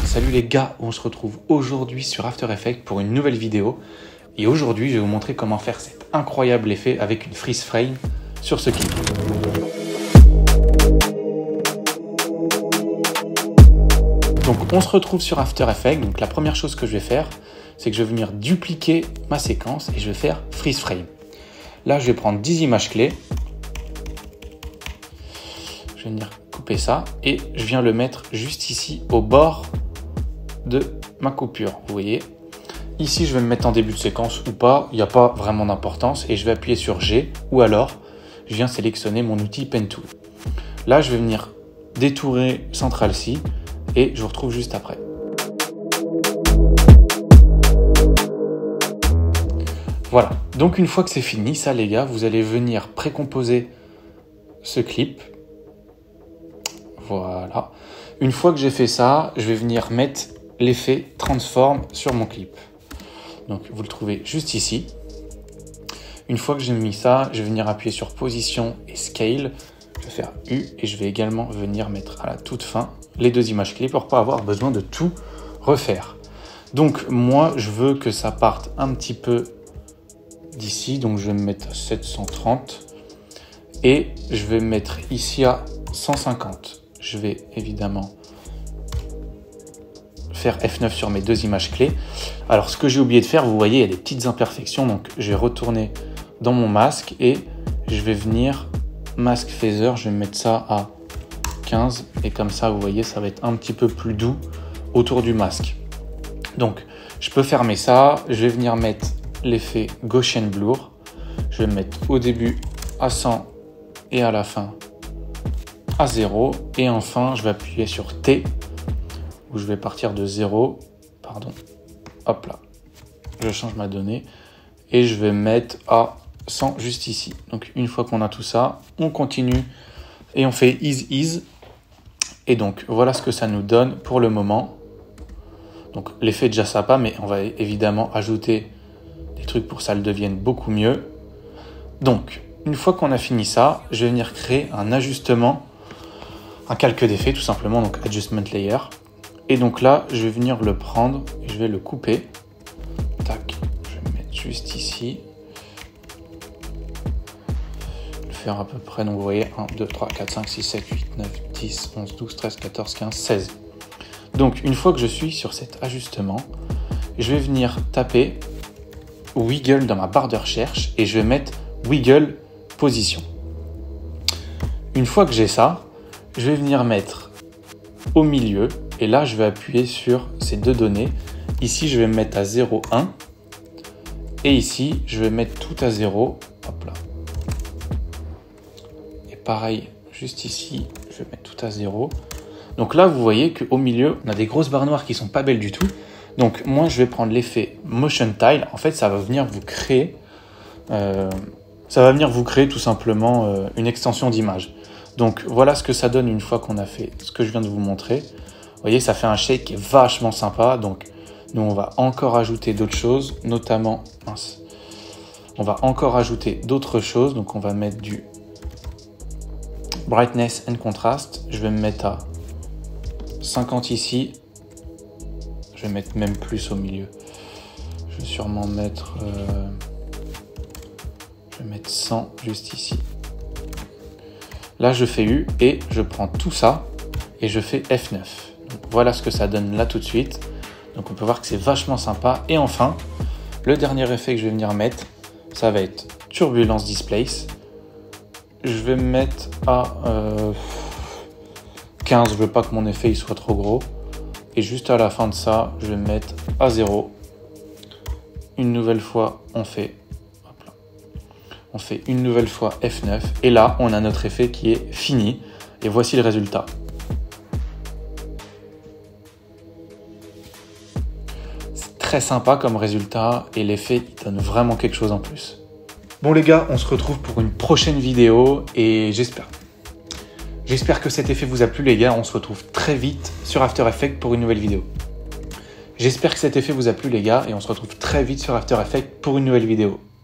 Salut les gars, on se retrouve aujourd'hui sur After Effects pour une nouvelle vidéo. Et aujourd'hui, je vais vous montrer comment faire cet incroyable effet avec une freeze frame sur ce clip. Donc on se retrouve sur After Effects. Donc la première chose que je vais faire, c'est que je vais venir dupliquer ma séquence et je vais faire freeze frame. Là, je vais prendre 10 images clés. Je vais venir couper ça et je viens le mettre juste ici au bord de ma coupure. Vous voyez, ici je vais me mettre en début de séquence ou pas, il n'y a pas vraiment d'importance et je vais appuyer sur G ou alors je viens sélectionner mon outil Pen Tool. Là je vais venir détourer Central C et je vous retrouve juste après. Voilà, donc une fois que c'est fini, ça les gars, vous allez venir précomposer ce clip. Voilà. Une fois que j'ai fait ça, je vais venir mettre l'effet Transform sur mon clip. Donc vous le trouvez juste ici. Une fois que j'ai mis ça, je vais venir appuyer sur Position et Scale. Je vais faire U et je vais également venir mettre à la toute fin les deux images clés pour pas avoir besoin de tout refaire. Donc moi, je veux que ça parte un petit peu d'ici. Donc je vais me mettre à 730 et je vais me mettre ici à 150. Je vais évidemment faire F9 sur mes deux images clés. Alors ce que j'ai oublié de faire, vous voyez, il y a des petites imperfections, donc je vais retourner dans mon masque et je vais venir masque phaser, je vais mettre ça à 15 et comme ça vous voyez ça va être un petit peu plus doux autour du masque. Donc je peux fermer ça, je vais venir mettre l'effet Gaussian Blur, je vais me mettre au début à 100 et à la fin à 0 et enfin je vais appuyer sur T où je vais partir de 0, pardon, hop là, je change ma donnée et je vais mettre à 100 juste ici. Donc une fois qu'on a tout ça, on continue et on fait ease et donc voilà ce que ça nous donne pour le moment. Donc l'effet est déjà sympa, mais on va évidemment ajouter des trucs pour que ça le devienne beaucoup mieux. Donc une fois qu'on a fini ça, je vais venir créer un ajustement, un calque d'effet tout simplement, donc Adjustment Layer. Et donc là, je vais venir le prendre et je vais le couper. Tac, je vais le mettre juste ici. Le faire à peu près, donc vous voyez, 1, 2, 3, 4, 5, 6, 7, 8, 9, 10, 11, 12, 13, 14, 15, 16. Donc une fois que je suis sur cet ajustement, je vais venir taper Wiggle dans ma barre de recherche et je vais mettre Wiggle Position. Une fois que j'ai ça, je vais venir mettre au milieu et là je vais appuyer sur ces deux données. Ici je vais me mettre à 0, 1 et ici je vais mettre tout à 0. Hop là. Et pareil, juste ici je vais mettre tout à 0. Donc là vous voyez qu'au milieu on a des grosses barres noires qui sont pas belles du tout. Donc moi je vais prendre l'effet Motion Tile. En fait ça va venir vous créer tout simplement une extension d'image. Donc voilà ce que ça donne une fois qu'on a fait ce que je viens de vous montrer. Vous voyez, ça fait un shake qui est vachement sympa. Donc nous on va encore ajouter d'autres choses, notamment, on va encore ajouter d'autres choses. Donc on va mettre du Brightness and Contrast. Je vais me mettre à 50 ici. Je vais mettre même plus au milieu. Je vais sûrement mettre, je vais mettre 100 juste ici. Là, je fais U et je prends tout ça et je fais F9. Donc, voilà ce que ça donne là tout de suite. Donc on peut voir que c'est vachement sympa. Et enfin, le dernier effet que je vais venir mettre, ça va être Turbulence Displace. Je vais me mettre à 15. Je veux pas que mon effet il soit trop gros. Et juste à la fin de ça, je vais me mettre à 0. Une nouvelle fois, on fait une nouvelle fois F9 et là on a notre effet qui est fini et voici le résultat. C'est très sympa comme résultat et l'effet donne vraiment quelque chose en plus. Bon les gars, on se retrouve pour une prochaine vidéo et j'espère que cet effet vous a plu les gars. On se retrouve très vite sur After Effects pour une nouvelle vidéo. J'espère que cet effet vous a plu les gars et on se retrouve très vite sur After Effects pour une nouvelle vidéo.